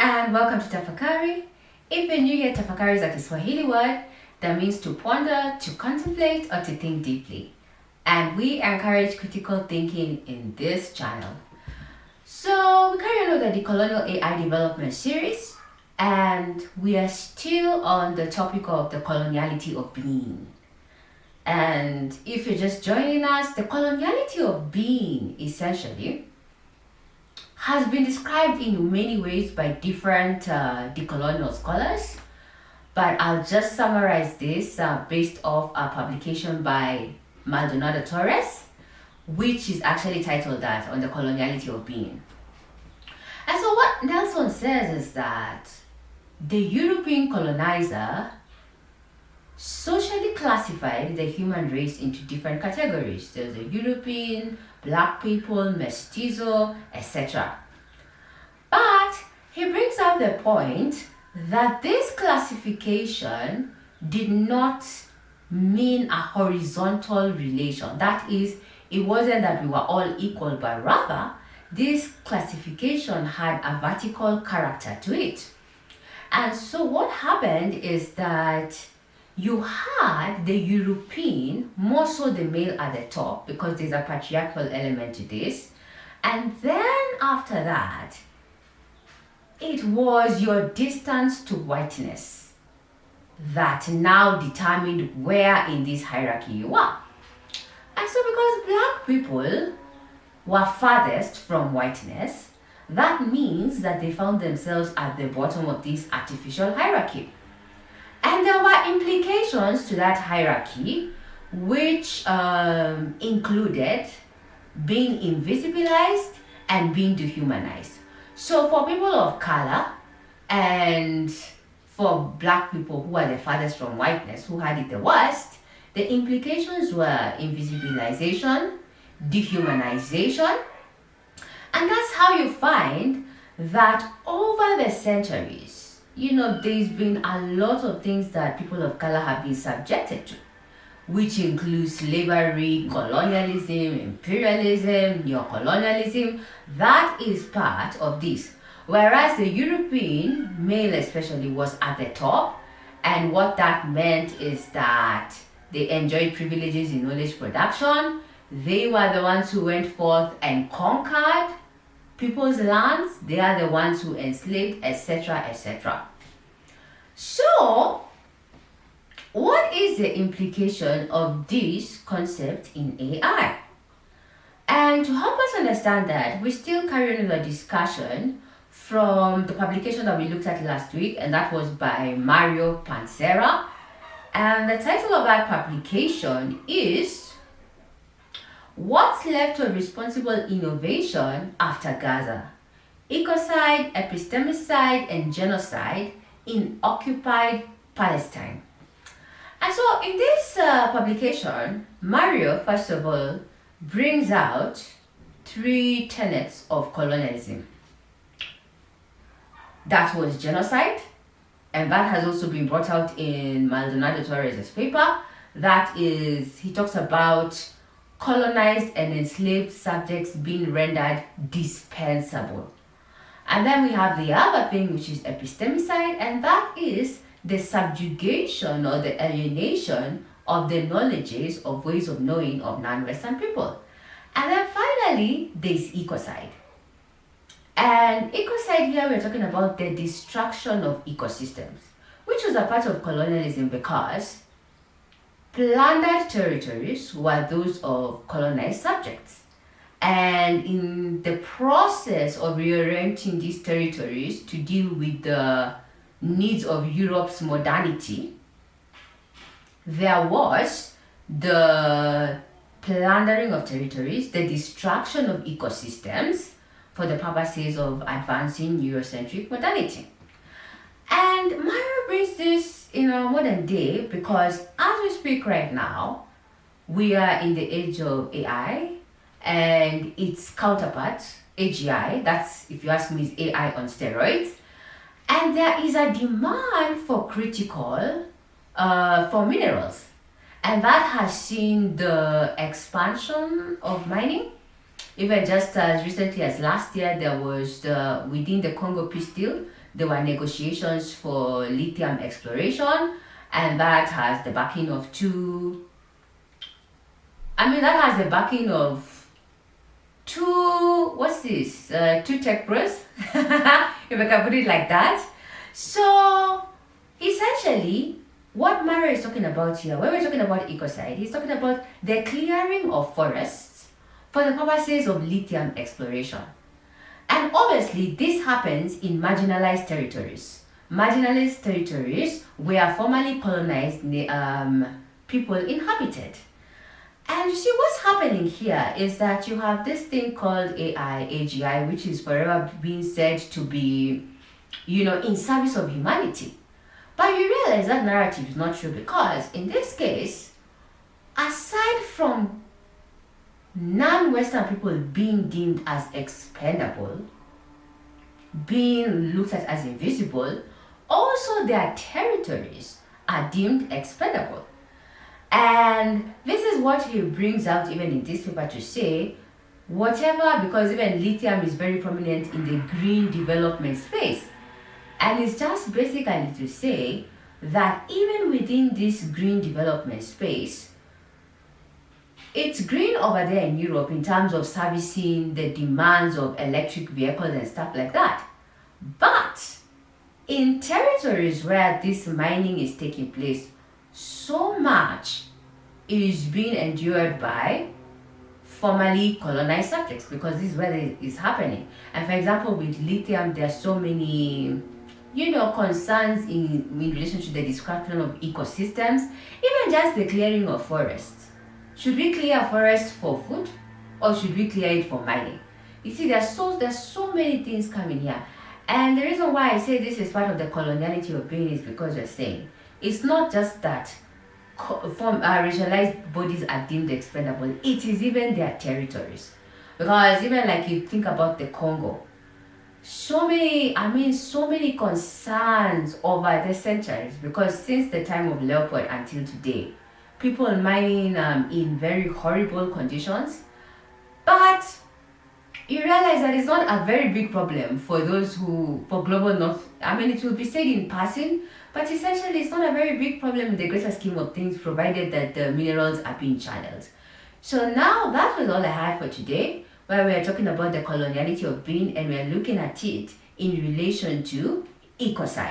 and welcome to Tafakari. If you're new here, Tafakari is a Kiswahili word that means to ponder, to contemplate, or to think deeply. And we encourage critical thinking in this channel. So we carry on with the Decolonial AI development series, and we are still on the topic of the coloniality of being. And if you're just joining us, the coloniality of being essentially has been described in many ways by different decolonial scholars, but I'll just summarize this based off a publication by Maldonado Torres, which is actually titled that, On the Coloniality of Being. And so what Nelson says is that the European colonizer socially classified the human race into different categories. There's the European, black people, mestizo, etc. But he brings up the point that this classification did not mean a horizontal relation. That is, it wasn't that we were all equal, but rather this classification had a vertical character to it. And so what happened is that you had the European, more so the male at the top, because there's a patriarchal element to this. And then after that, it was your distance to whiteness that now determined where in this hierarchy you are. And so because black people were farthest from whiteness, that means that they found themselves at the bottom of this artificial hierarchy. And there were implications to that hierarchy, which included being invisibilized and being dehumanized. So for people of color and for black people who are the farthest from whiteness, who had it the worst, the implications were invisibilization, dehumanization, and that's how you find that over the centuries, there's been a lot of things that people of color have been subjected to, which includes slavery, colonialism, imperialism, neocolonialism. That is part of this. Whereas the European male especially was at the top, and what that meant is that they enjoyed privileges in knowledge production. They were the ones who went forth and conquered people's lands. They are the ones who enslaved, etc., etc. So, what is the implication of this concept in AI? And to help us understand that, we still carry on with a discussion from the publication that we looked at last week, and that was by Mario Pansera. And the title of that publication is What's Left of Responsible Innovation After Gaza? Ecocide, Epistemicide, and Genocide in Occupied Palestine. And so in this publication, Mario, first of all, brings out three tenets of colonialism. That was genocide, and that has also been brought out in Maldonado Torres' paper. That is, he talks about colonized and enslaved subjects being rendered dispensable. And then we have the other thing, which is epistemicide, and that is the subjugation or the alienation of the knowledges of ways of knowing of non-Western people. And then finally, there's ecocide. And ecocide here, we're talking about the destruction of ecosystems, which was a part of colonialism because plundered territories were those of colonized subjects. And in the process of reorienting these territories to deal with the needs of Europe's modernity, there was the plundering of territories, the destruction of ecosystems for the purposes of advancing Eurocentric modernity. And Mario brings this in our modern day because as we speak right now, we are in the age of AI and its counterpart, AGI, that's, if you ask me, is AI on steroids. And there is a demand for for minerals. And that has seen the expansion of mining. Even just as recently as last year, there was within the Congo Peace Deal, there were negotiations for lithium exploration, and that has the backing of that has the backing of what's this? Two tech bros, if I can put it like that. So, essentially, what Mara is talking about here, when we're talking about ecocide, he's talking about the clearing of forests for the purposes of lithium exploration. And obviously, this happens in marginalized territories. Marginalized territories where formerly colonized people inhabited. And you see, what's happening here is that you have this thing called AGI, which is forever being said to be, in service of humanity. But you realize that narrative is not true, because in this case, aside from non-Western people being deemed as expendable, being looked at as invisible, also their territories are deemed expendable. And this is what he brings out even in this paper to say, whatever, because even lithium is very prominent in the green development space. And it's just basically to say that even within this green development space, it's green over there in Europe in terms of servicing the demands of electric vehicles and stuff like that. But in territories where this mining is taking place, so much is being endured by formerly colonized subjects, because this is where it is happening. And for example, with lithium, there are so many concerns in relation to the destruction of ecosystems, even just the clearing of forests. Should we clear forests for food, or should we clear it for mining? You see, there's so many things coming here. And the reason why I say this is part of the coloniality of being is because we're saying it's not just that racialized bodies are deemed expendable, it is even their territories. Because even like you think about the Congo, so many concerns over the centuries, because since the time of Leopold until today, people mining in very horrible conditions. But you realize that it's not a very big problem for global north. It will be said in passing, but essentially it's not a very big problem in the greater scheme of things, provided that the minerals are being channeled. So now that was all I had for today, where we are talking about the coloniality of being, and we are looking at it in relation to ecocide.